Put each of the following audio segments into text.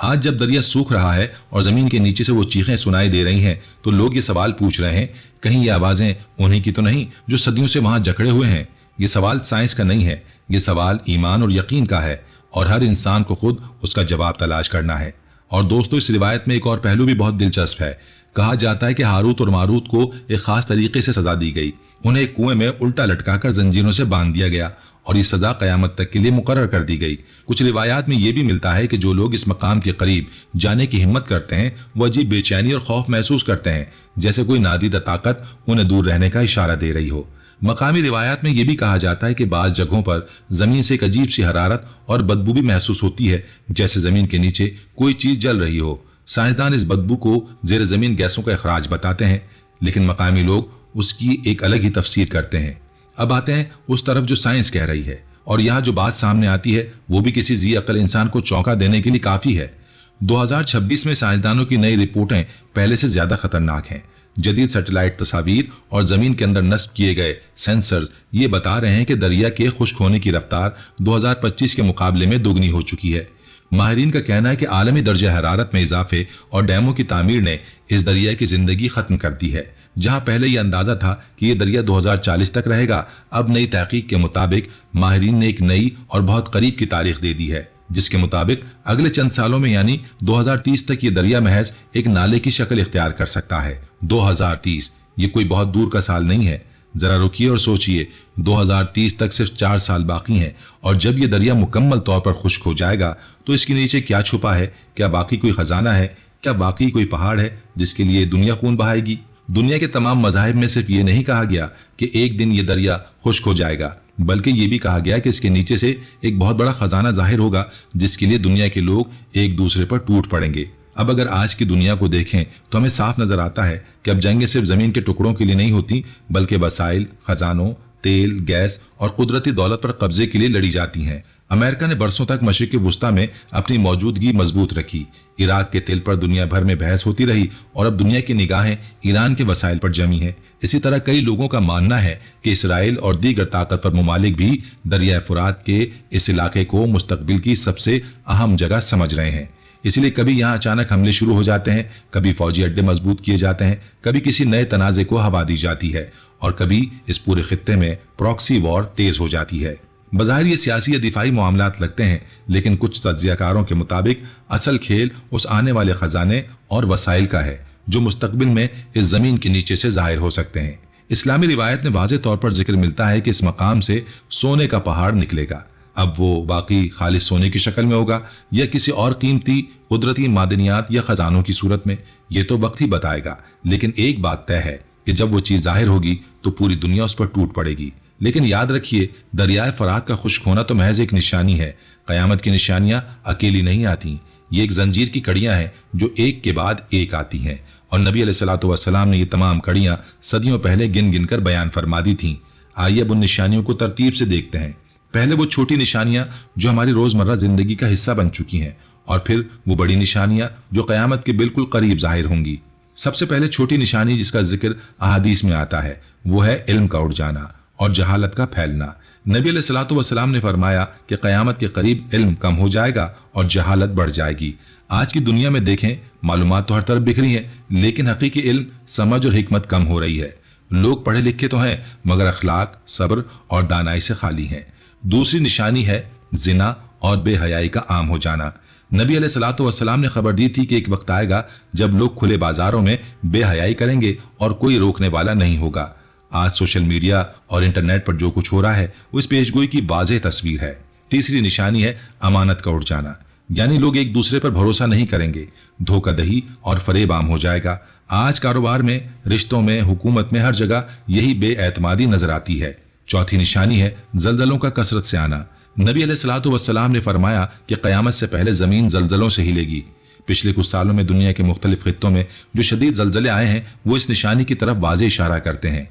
آج جب دریا سوکھ رہا ہے اور زمین کے نیچے سے وہ چیخیں سنائی دے رہی ہیں تو لوگ یہ سوال پوچھ رہے ہیں، کہیں یہ آوازیں انہی کی تو نہیں جو صدیوں سے وہاں جکڑے ہوئے ہیں؟ یہ سوال سائنس کا نہیں ہے، یہ سوال ایمان اور یقین کا ہے، اور ہر انسان کو خود اس کا جواب تلاش کرنا ہے۔ اور دوستو، اس روایت میں ایک اور پہلو بھی بہت دلچسپ ہے۔ کہا جاتا ہے کہ ہاروت اور ماروت کو ایک خاص طریقے سے سزا دی گئی، انہیں ایک کنویں میں الٹا لٹکا کر زنجیروں سے باندھ دیا گیا اور یہ سزا قیامت تک کے لیے مقرر کر دی گئی۔ کچھ روایات میں یہ بھی ملتا ہے کہ جو لوگ اس مقام کے قریب جانے کی ہمت کرتے ہیں وہ عجیب بے چینی اور خوف محسوس کرتے ہیں، جیسے کوئی نادیدہ طاقت انہیں دور رہنے کا اشارہ دے رہی ہو۔ مقامی روایات میں یہ بھی کہا جاتا ہے کہ بعض جگہوں پر زمین سے ایک عجیب سی حرارت اور بدبو بھی محسوس ہوتی ہے، جیسے زمین کے نیچے کوئی چیز جل رہی ہو۔ سائنسدان اس بدبو کو زیر زمین گیسوں کا اخراج بتاتے ہیں، لیکن مقامی لوگ اس کی ایک الگ ہی تفسیر کرتے ہیں۔ اب آتے ہیں اس طرف جو سائنس کہہ رہی ہے، اور یہاں جو بات سامنے آتی ہے وہ بھی کسی ذی عقل انسان کو چونکا دینے کے لیے کافی ہے۔ 2026 میں سائنسدانوں کی نئی رپورٹیں پہلے سے زیادہ خطرناک ہیں۔ جدید سیٹلائٹ تصاویر اور زمین کے اندر نصب کیے گئے سینسرز یہ بتا رہے ہیں کہ دریا کے خشک ہونے کی رفتار 2025 کے مقابلے میں دوگنی ہو چکی ہے۔ ماہرین کا کہنا ہے کہ عالمی درجہ حرارت میں اضافے اور ڈیموں کی تعمیر نے اس دریا کی زندگی ختم کر دی ہے۔ جہاں پہلے یہ اندازہ تھا کہ یہ دریا 2040 تک رہے گا، اب نئی تحقیق کے مطابق ماہرین نے ایک نئی اور بہت قریب کی تاریخ دے دی ہے، جس کے مطابق اگلے چند سالوں میں یعنی 2030 تک یہ دریا محض ایک نالے کی شکل اختیار کر سکتا ہے۔ 2030 یہ کوئی بہت دور کا سال نہیں ہے۔ ذرا رکیے اور سوچئے، 2030 تک صرف 4 سال باقی ہیں، اور جب یہ دریا مکمل طور پر خشک ہو جائے گا تو اس کے نیچے کیا چھپا ہے؟ کیا باقی کوئی خزانہ ہے؟ کیا باقی کوئی پہاڑ ہے جس کے لیے دنیا خون بہائے گی؟ دنیا کے تمام مذاہب میں صرف یہ نہیں کہا گیا کہ ایک دن یہ دریا خشک ہو جائے گا، بلکہ یہ بھی کہا گیا کہ اس کے نیچے سے ایک بہت بڑا خزانہ ظاہر ہوگا جس کے لیے دنیا کے لوگ ایک دوسرے پر ٹوٹ پڑیں گے۔ اب اگر آج کی دنیا کو دیکھیں تو ہمیں صاف نظر آتا ہے کہ اب جنگیں صرف زمین کے ٹکڑوں کے لیے نہیں ہوتی، بلکہ وسائل، خزانوں، تیل، گیس اور قدرتی دولت پر قبضے کے لیے لڑی جاتی ہیں۔ امریکہ نے برسوں تک مشرق وسطیٰ میں اپنی موجودگی مضبوط رکھی، عراق کے تیل پر دنیا بھر میں بحث ہوتی رہی، اور اب دنیا کی نگاہیں ایران کے وسائل پر جمی ہیں۔ اسی طرح کئی لوگوں کا ماننا ہے کہ اسرائیل اور دیگر طاقتور ممالک بھی دریائے فرات کے اس علاقے کو مستقبل کی سب سے اہم جگہ سمجھ رہے ہیں۔ اسی لیے کبھی یہاں اچانک حملے شروع ہو جاتے ہیں، کبھی فوجی اڈے مضبوط کیے جاتے ہیں، کبھی کسی نئے تنازع کو ہوا دی جاتی ہے، اور کبھی اس پورے خطے میں پراکسی وار تیز ہو جاتی ہے۔ بظاہر یہ سیاسی یا دفاعی معاملات لگتے ہیں، لیکن کچھ تجزیہ کاروں کے مطابق اصل کھیل اس آنے والے خزانے اور وسائل کا ہے جو مستقبل میں اس زمین کے نیچے سے ظاہر ہو سکتے ہیں۔ اسلامی روایت میں واضح طور پر ذکر ملتا ہے کہ اس مقام سے سونے کا پہاڑ نکلے گا۔ اب وہ باقی خالص سونے کی شکل میں ہوگا یا کسی اور قیمتی قدرتی معدنیات یا خزانوں کی صورت میں، یہ تو وقت ہی بتائے گا، لیکن ایک بات طے ہے کہ جب وہ چیز ظاہر ہوگی تو پوری دنیا اس پر ٹوٹ پڑے گی۔ لیکن یاد رکھیے، دریائے فرات کا خشک ہونا تو محض ایک نشانی ہے۔ قیامت کی نشانیاں اکیلی نہیں آتی، یہ ایک زنجیر کی کڑیاں ہیں جو ایک کے بعد ایک آتی ہیں، اور نبی علیہ الصلوۃ والسلام نے یہ تمام کڑیاں صدیوں پہلے گن گن کر بیان فرما دی تھیں۔ آئیے اب ان نشانیوں کو ترتیب سے دیکھتے ہیں۔ پہلے وہ چھوٹی نشانیاں جو ہماری روزمرہ زندگی کا حصہ بن چکی ہیں، اور پھر وہ بڑی نشانیاں جو قیامت کے بالکل قریب ظاہر ہوں گی۔ سب سے پہلے چھوٹی نشانی جس کا ذکر احادیث میں آتا ہے وہ ہے علم کا اڑ جانا اور جہالت کا پھیلنا۔ نبی علیہ الصلوۃ والسلام نے فرمایا کہ قیامت کے قریب علم کم ہو جائے گا اور جہالت بڑھ جائے گی۔ آج کی دنیا میں دیکھیں، معلومات تو ہر طرف بکھری ہیں، لیکن حقیقی علم، سمجھ اور حکمت کم ہو رہی ہے۔ لوگ پڑھے لکھے تو ہیں مگر اخلاق، صبر اور دانائی سے خالی ہیں۔ دوسری نشانی ہے زنا اور بے حیائی کا عام ہو جانا۔ نبی علیہ الصلوۃ والسلام نے خبر دی تھی کہ ایک وقت آئے گا جب لوگ کھلے بازاروں میں بے حیائی کریں گے اور کوئی روکنے والا نہیں ہوگا۔ آج سوشل میڈیا اور انٹرنیٹ پر جو کچھ ہو رہا ہے وہ اس پیشگوئی کی واضح تصویر ہے۔ تیسری نشانی ہے امانت کا اڑ جانا، یعنی لوگ ایک دوسرے پر بھروسہ نہیں کریں گے، دھوکہ دہی اور فریب عام ہو جائے گا۔ آج کاروبار میں، رشتوں میں، حکومت میں، ہر جگہ یہی بے اعتمادی نظر آتی ہے۔ چوتھی نشانی ہے زلزلوں کا کثرت سے آنا۔ نبی علیہ الصلوۃ والسلام نے فرمایا کہ قیامت سے پہلے زمین زلزلوں سے ہلے گی۔ پچھلے کچھ سالوں میں دنیا کے مختلف خطوں میں جو شدید زلزلے آئے ہیں وہ اس نشانی کی طرف واضح اشارہ کرتے ہیں۔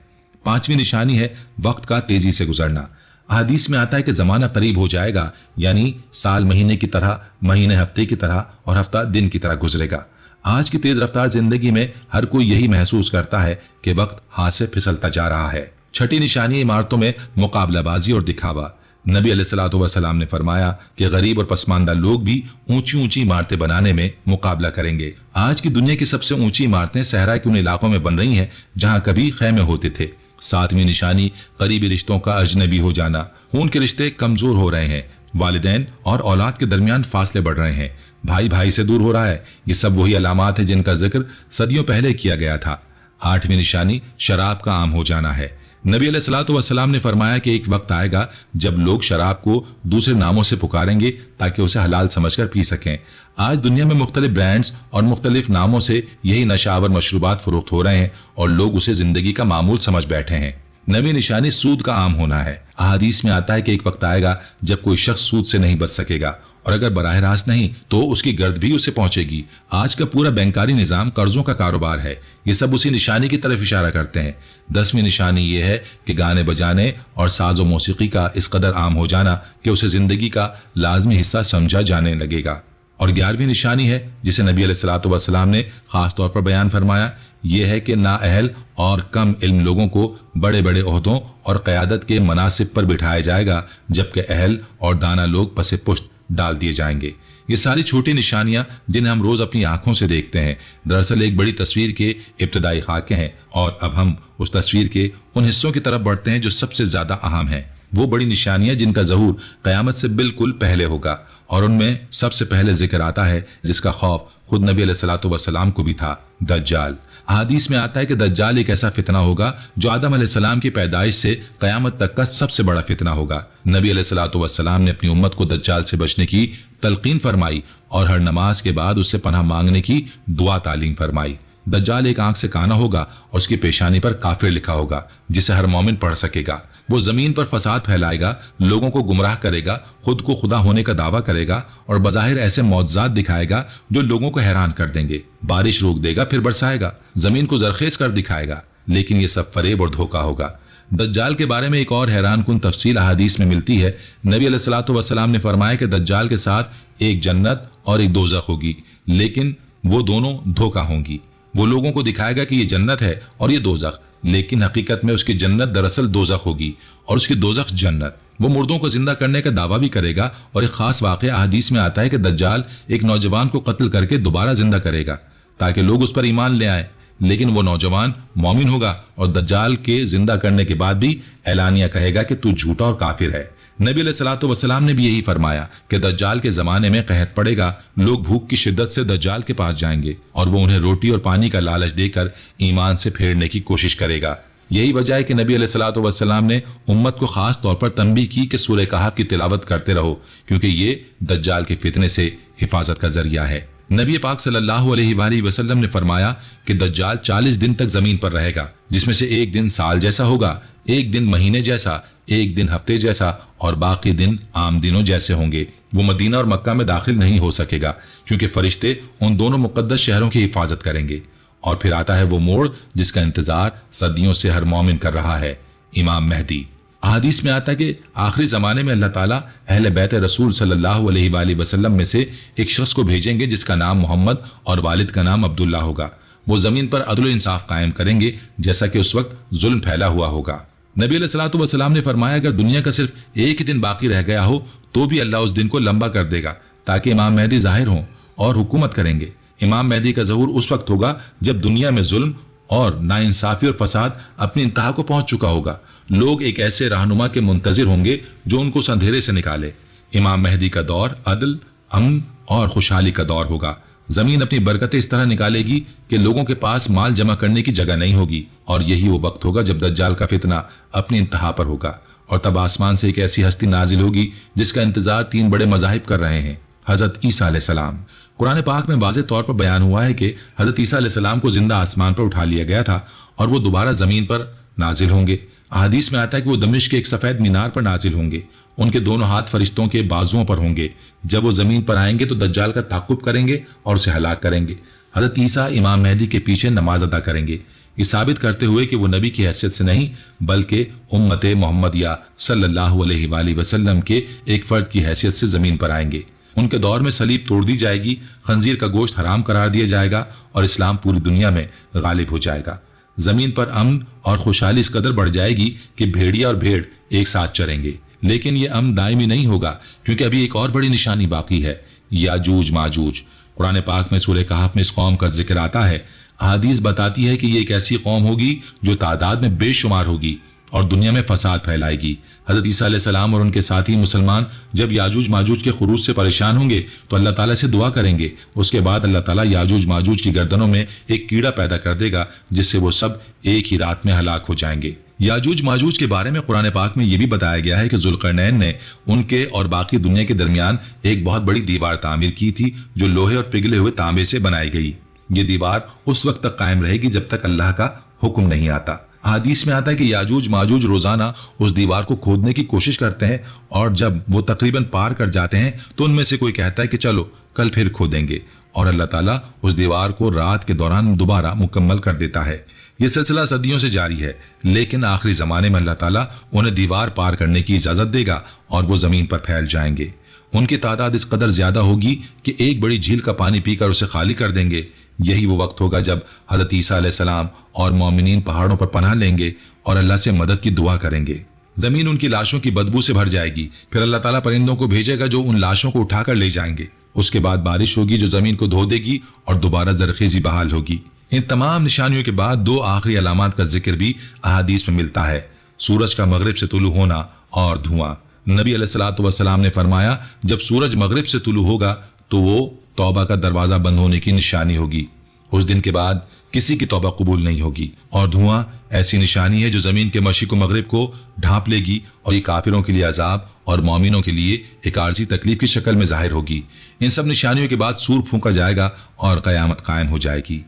پانچویں نشانی ہے وقت کا تیزی سے گزرنا۔ احادیث میں آتا ہے کہ زمانہ قریب ہو جائے گا، یعنی سال مہینے کی طرح، مہینے ہفتے کی طرح اور ہفتہ دن کی طرح گزرے گا۔ آج کی تیز رفتار زندگی میں ہر کوئی یہی محسوس کرتا ہے کہ وقت ہاتھ سے پھسلتا جا رہا ہے۔ چھٹی نشانی عمارتوں میں مقابلہ بازی اور دکھاوا۔ نبی علیہ الصلوۃ والسلام نے فرمایا کہ غریب اور پسماندہ لوگ بھی اونچی اونچی عمارتیں بنانے میں مقابلہ کریں گے۔ آج کی دنیا کی سب سے اونچی عمارتیں صحرا کے ان علاقوں میں بن رہی ہیں جہاں کبھی خیمے ہوتے تھے۔ ساتویں نشانی قریبی رشتوں کا اجنبی ہو جانا۔ خون کے رشتے کمزور ہو رہے ہیں، والدین اور اولاد کے درمیان فاصلے بڑھ رہے ہیں، بھائی بھائی سے دور ہو رہا ہے۔ یہ سب وہی علامات ہیں جن کا ذکر صدیوں پہلے کیا گیا تھا۔ آٹھویں نشانی شراب کا عام ہو جانا ہے۔ نبی علیہ الصلوۃ والسلام نے فرمایا کہ ایک وقت آئے گا جب لوگ شراب کو دوسرے ناموں سے پکاریں گے تاکہ اسے حلال سمجھ کر پی سکیں۔ آج دنیا میں مختلف برانڈز اور مختلف ناموں سے یہی نشاور مشروبات فروخت ہو رہے ہیں اور لوگ اسے زندگی کا معمول سمجھ بیٹھے ہیں۔ نویں نشانی سود کا عام ہونا ہے۔ احادیث میں آتا ہے کہ ایک وقت آئے گا جب کوئی شخص سود سے نہیں بچ سکے گا، اور اگر براہ راست نہیں تو اس کی گرد بھی اسے پہنچے گی۔ آج کا پورا بینکاری نظام قرضوں کا کاروبار ہے۔ یہ سب اسی نشانی کی طرف اشارہ کرتے ہیں۔ 10ویں نشانی یہ ہے کہ گانے بجانے اور ساز و موسیقی کا اس قدر عام ہو جانا کہ اسے زندگی کا لازمی حصہ سمجھا جانے لگے گا۔ اور 11ویں نشانی ہے جسے نبی علیہ الصلوۃ والسلام نے خاص طور پر بیان فرمایا، یہ ہے کہ نااہل اور کم علم لوگوں کو بڑے بڑے عہدوں اور قیادت کے مناصب پر بٹھایا جائے گا، جبکہ اہل اور دانا لوگ پس پشت ڈال دیے جائیں گے۔ یہ ساری چھوٹی نشانیاں جنہیں ہم روز اپنی آنکھوں سے دیکھتے ہیں، دراصل ایک بڑی تصویر کے ابتدائی خاکے ہیں، اور اب ہم اس تصویر کے ان حصوں کی طرف بڑھتے ہیں جو سب سے زیادہ اہم ہیں۔ وہ بڑی نشانیاں جن کا ظہور قیامت سے بالکل پہلے ہوگا، اور ان میں سب سے پہلے ذکر آتا ہے جس کا خوف خود نبی علیہ الصلوۃ والسلام کو بھی تھا، دجال۔ احادیث میں آتا ہے کہ دجال ایک ایسا فتنہ ہوگا جو آدم علیہ السلام کی پیدائش سے قیامت تک کا سب سے بڑا فتنہ ہوگا۔ نبی علیہ الصلوۃ والسلام نے اپنی امت کو دجال سے بچنے کی تلقین فرمائی اور ہر نماز کے بعد اس سے پناہ مانگنے کی دعا تعلیم فرمائی۔ دجال ایک آنکھ سے کانا ہوگا اور اس کی پیشانی پر کافر لکھا ہوگا جسے ہر مومن پڑھ سکے گا۔ وہ زمین پر فساد پھیلائے گا، لوگوں کو گمراہ کرے گا، خود کو خدا ہونے کا دعویٰ کرے گا اور بظاہر ایسے معجزات دکھائے گا جو لوگوں کو حیران کر دیں گے۔ بارش روک دے گا پھر برسائے گا، زمین کو زرخیز کر دکھائے گا، لیکن یہ سب فریب اور دھوکہ ہوگا۔ دجال کے بارے میں ایک اور حیران کن تفصیل احادیث میں ملتی ہے۔ نبی علیہ الصلوۃ والسلام نے فرمایا کہ دجال کے ساتھ ایک جنت اور ایک دوزخ ہوگی، لیکن وہ دونوں دھوکہ ہوں گی۔ وہ لوگوں کو دکھائے گا کہ یہ جنت ہے اور یہ دوزخ، لیکن حقیقت میں اس کی جنت دراصل دوزخ ہوگی اور اس کی دوزخ جنت۔ وہ مردوں کو زندہ کرنے کا دعویٰ بھی کرے گا، اور ایک خاص واقعہ احادیث میں آتا ہے کہ دجال ایک نوجوان کو قتل کر کے دوبارہ زندہ کرے گا تاکہ لوگ اس پر ایمان لے آئیں، لیکن وہ نوجوان مومن ہوگا اور دجال کے زندہ کرنے کے بعد بھی اعلانیہ کہے گا کہ تو جھوٹا اور کافر ہے۔ نبی علیہ الصلوۃ والسلام نے بھی یہی فرمایا کہ دجال کے زمانے میں قحط پڑے گا، لوگ بھوک کی شدت سے دجال کے پاس جائیں گے اور وہ انہیں روٹی اور پانی کا لالچ دے کر ایمان سے پھیرنے کی کوشش کرے گا۔ یہی وجہ ہے کہ نبی علیہ الصلوۃ والسلام نے امت کو خاص طور پر تنبیہ کی کہ سورہ کہف کی تلاوت کرتے رہو، کیونکہ یہ دجال کے فتنے سے حفاظت کا ذریعہ ہے۔ نبی پاک صلی اللہ علیہ وآلہ وسلم نے فرمایا کہ دجال 40 دن تک زمین پر رہے گا، جس میں سے ایک دن سال جیسا ہوگا، ایک دن مہینے جیسا، ایک دن ہفتے جیسا اور باقی دن عام دنوں جیسے ہوں گے۔ وہ مدینہ اور مکہ میں داخل نہیں ہو سکے گا کیونکہ فرشتے ان دونوں مقدس شہروں کی حفاظت کریں گے۔ اور پھر آتا ہے وہ موڑ جس کا انتظار صدیوں سے ہر مومن کر رہا ہے، امام مہدی۔ احادیث میں آتا ہے کہ آخری زمانے میں اللہ تعالیٰ اہل بیت رسول صلی اللہ علیہ وآلہ وسلم میں سے ایک شخص کو بھیجیں گے جس کا نام محمد اور والد کا نام عبداللہ ہوگا۔ وہ زمین پر عدل و انصاف قائم کریں گے جیسا کہ اس وقت ظلم پھیلا ہوا ہوگا۔ نبی علیہ الصلوۃ والسلام نے فرمایا اگر دنیا کا صرف ایک ہی دن باقی رہ گیا ہو تو بھی اللہ اس دن کو لمبا کر دے گا تاکہ امام مہدی ظاہر ہوں اور حکومت کریں گے۔ امام مہدی کا ظہور اس وقت ہوگا جب دنیا میں ظلم اور ناانصافی اور فساد اپنی انتہا کو پہنچ چکا ہوگا۔ لوگ ایک ایسے رہنما کے منتظر ہوں گے جو ان کو اس اندھیرے سے نکالے۔ امام مہدی کا دور عدل، امن اور خوشحالی کا دور ہوگا۔ زمین اپنی برکتیں اس طرح نکالے گی کہ لوگوں کے پاس مال جمع کرنے کی جگہ نہیں ہوگی، اور یہی وہ وقت ہوگا جب دجال کا فتنہ اپنی انتہا پر ہوگا، اور تب آسمان سے ایک ایسی ہستی نازل ہوگی جس کا انتظار 3 بڑے مذاہب کر رہے ہیں۔ حضرت عیسیٰ علیہ السلام۔ قرآن پاک میں واضح طور پر بیان ہوا ہے کہ حضرت عیسیٰ علیہ السلام کو زندہ آسمان پر اٹھا لیا گیا تھا اور وہ دوبارہ زمین پر نازل ہوں گے۔ احادیث میں آتا ہے کہ وہ دمشق کے ایک سفید مینار پر نازل ہوں گے، ان کے دونوں ہاتھ فرشتوں کے بازوؤں پر ہوں گے۔ جب وہ زمین پر آئیں گے تو دجال کا تعقب کریں گے اور اسے ہلاک کریں گے۔ حضرت عیسیٰ امام مہدی کے پیچھے نماز ادا کریں گے، یہ ثابت کرتے ہوئے کہ وہ نبی کی حیثیت سے نہیں بلکہ امت محمدیہ صلی اللہ علیہ وآلہ وسلم کے ایک فرد کی حیثیت سے زمین پر آئیں گے۔ ان کے دور میں صلیب توڑ دی جائے گی، خنزیر کا گوشت حرام قرار دیا جائے گا اور اسلام پوری دنیا میں غالب ہو جائے گا۔ زمین پر امن اور خوشحالی اس قدر بڑھ جائے گی کہ بھیڑیا اور بھیڑ ایک ساتھ چریں گے، لیکن یہ امن دائمی نہیں ہوگا، کیونکہ ابھی ایک اور بڑی نشانی باقی ہے، یاجوج ماجوج۔ قرآن پاک میں سورہ کہف میں اس قوم کا ذکر آتا ہے۔ احادیث بتاتی ہے کہ یہ ایک ایسی قوم ہوگی جو تعداد میں بے شمار ہوگی اور دنیا میں فساد پھیلائے گی۔ حضرت عیسیٰ علیہ السلام اور ان کے ساتھی مسلمان جب یاجوج ماجوج کے خروج سے پریشان ہوں گے تو اللہ تعالیٰ سے دعا کریں گے، اس کے بعد اللہ تعالیٰ یاجوج ماجوج کی گردنوں میں ایک کیڑا پیدا کر دے گا جس سے وہ سب ایک ہی رات میں ہلاک ہو جائیں گے۔ یاجوج ماجوج کے بارے میں قرآن پاک میں یہ بھی بتایا گیا ہے کہ ذوالقرنین نے ان کے اور باقی دنیا کے درمیان ایک بہت بڑی دیوار تعمیر کی تھی جو لوہے اور پگھلے ہوئے تانبے سے بنائی گئی۔ یہ دیوار اس وقت تک قائم رہے گی جب تک اللہ کا حکم نہیں آتا۔ حدیث میں آتا ہے کہ یاجوج ماجوج روزانہ اس دیوار کو کھودنے کی کوشش کرتے ہیں، اور جب وہ تقریباً پار کر جاتے ہیں تو ان میں سے کوئی کہتا ہے کہ چلو کل پھر کھودیں گے، اور اللہ تعالیٰ اس دیوار کو رات کے دوران دوبارہ مکمل کر دیتا ہے۔ یہ سلسلہ صدیوں سے جاری ہے، لیکن آخری زمانے میں اللہ تعالیٰ انہیں دیوار پار کرنے کی اجازت دے گا اور وہ زمین پر پھیل جائیں گے۔ ان کی تعداد اس قدر زیادہ ہوگی کہ ایک بڑی جھیل کا پانی پی کر اسے خالی کر دیں گے۔ یہی وہ وقت ہوگا جب حضرت عیسیٰ علیہ السلام اور مومنین پہاڑوں پر پناہ لیں گے اور اللہ سے مدد کی دعا کریں گے۔ زمین ان کی لاشوں کی بدبو سے بھر جائے گی، پھر اللہ تعالیٰ پرندوں کو بھیجے گا جو ان لاشوں کو اٹھا کر لے جائیں گے۔ اس کے بعد بارش ہوگی جو زمین کو دھو دے گی اور دوبارہ زرخیزی بحال ہوگی۔ ان تمام نشانیوں کے بعد دو آخری علامات کا ذکر بھی احادیث میں ملتا ہے، سورج کا مغرب سے طلوع ہونا اور دھواں۔ نبی علیہ الصلوۃ والسلام نے فرمایا جب سورج مغرب سے طلوع ہوگا تو وہ توبہ کا دروازہ بند ہونے کی نشانی ہوگی، اس دن کے بعد کسی کی توبہ قبول نہیں ہوگی۔ اور دھواں ایسی نشانی ہے جو زمین کے مشرق و مغرب کو ڈھانپ لے گی، اور یہ کافروں کے لیے عذاب اور مومنوں کے لیے ایک عارضی تکلیف کی شکل میں ظاہر ہوگی۔ ان سب نشانیوں کے بعد سور پھونکا جائے گا اور قیامت قائم ہو جائے گی۔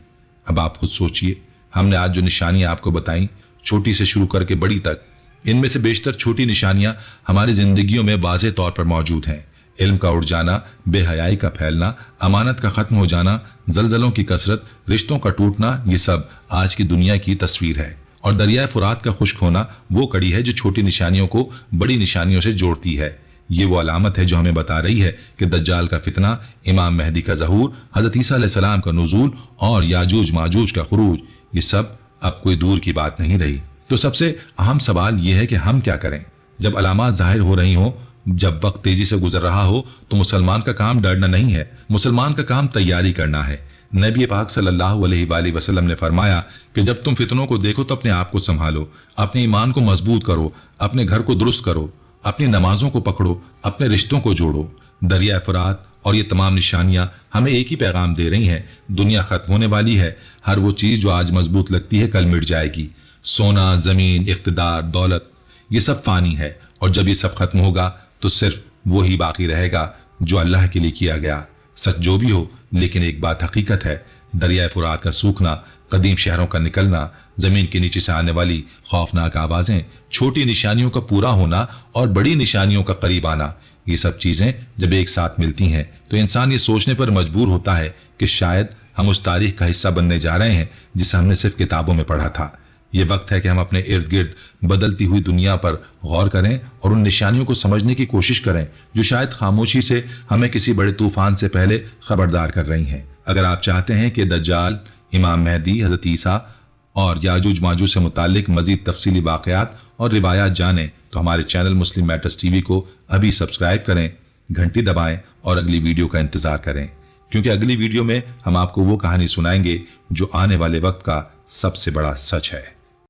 اب آپ خود سوچئے، ہم نے آج جو نشانیاں آپ کو بتائیں، چھوٹی سے شروع کر کے بڑی تک، ان میں سے بیشتر چھوٹی نشانیاں ہماری زندگیوں میں واضح طور پر موجود ہیں۔ علم کا اڑ جانا، بے حیائی کا پھیلنا، امانت کا ختم ہو جانا، زلزلوں کی کثرت، رشتوں کا ٹوٹنا، یہ سب آج کی دنیا کی تصویر ہے۔ اور دریائے فرات کا خشک ہونا وہ کڑی ہے جو چھوٹی نشانیوں کو بڑی نشانیوں سے جوڑتی ہے۔ یہ وہ علامت ہے جو ہمیں بتا رہی ہے کہ دجال کا فتنہ، امام مہدی کا ظہور، حضرت عیسیٰ علیہ السلام کا نزول اور یاجوج ماجوج کا خروج، یہ سب اب کوئی دور کی بات نہیں رہی۔ تو سب سے اہم سوال یہ ہے کہ ہم کیا کریں؟ جب علامات ظاہر ہو رہی ہوں، جب وقت تیزی سے گزر رہا ہو، تو مسلمان کا کام ڈرنا نہیں ہے، مسلمان کا کام تیاری کرنا ہے۔ نبی پاک صلی اللہ علیہ وآلہ وسلم نے فرمایا کہ جب تم فتنوں کو دیکھو تو اپنے آپ کو سنبھالو، اپنے ایمان کو مضبوط کرو، اپنے گھر کو درست کرو، اپنی نمازوں کو پکڑو، اپنے رشتوں کو جوڑو۔ دریائے فرات اور یہ تمام نشانیاں ہمیں ایک ہی پیغام دے رہی ہیں، دنیا ختم ہونے والی ہے، ہر وہ چیز جو آج مضبوط لگتی ہے کل مٹ جائے گی۔ سونا، زمین، اقتدار، دولت، یہ سب فانی ہے، اور جب یہ سب ختم ہوگا تو صرف وہی باقی رہے گا جو اللہ کے لیے کیا گیا۔ سچ جو بھی ہو، لیکن ایک بات حقیقت ہے، دریائے فرات کا سوکھنا، قدیم شہروں کا نکلنا، زمین کے نیچے سے آنے والی خوفناک آوازیں، چھوٹی نشانیوں کا پورا ہونا اور بڑی نشانیوں کا قریب آنا، یہ سب چیزیں جب ایک ساتھ ملتی ہیں تو انسان یہ سوچنے پر مجبور ہوتا ہے کہ شاید ہم اس تاریخ کا حصہ بننے جا رہے ہیں جسے ہم نے صرف کتابوں میں پڑھا تھا۔ یہ وقت ہے کہ ہم اپنے ارد گرد بدلتی ہوئی دنیا پر غور کریں اور ان نشانیوں کو سمجھنے کی کوشش کریں جو شاید خاموشی سے ہمیں کسی بڑے طوفان سے پہلے خبردار کر رہی ہیں۔ اگر آپ چاہتے ہیں کہ دجال، امام مہدی، حضرت عیسیٰ اور یاجوج ماجوج سے متعلق مزید تفصیلی واقعات اور روایات جانیں تو ہمارے چینل مسلم میٹرز ٹی وی کو ابھی سبسکرائب کریں، گھنٹی دبائیں اور اگلی ویڈیو کا انتظار کریں، کیونکہ اگلی ویڈیو میں ہم آپ کو وہ کہانی سنائیں گے جو آنے والے وقت کا سب سے بڑا سچ ہے۔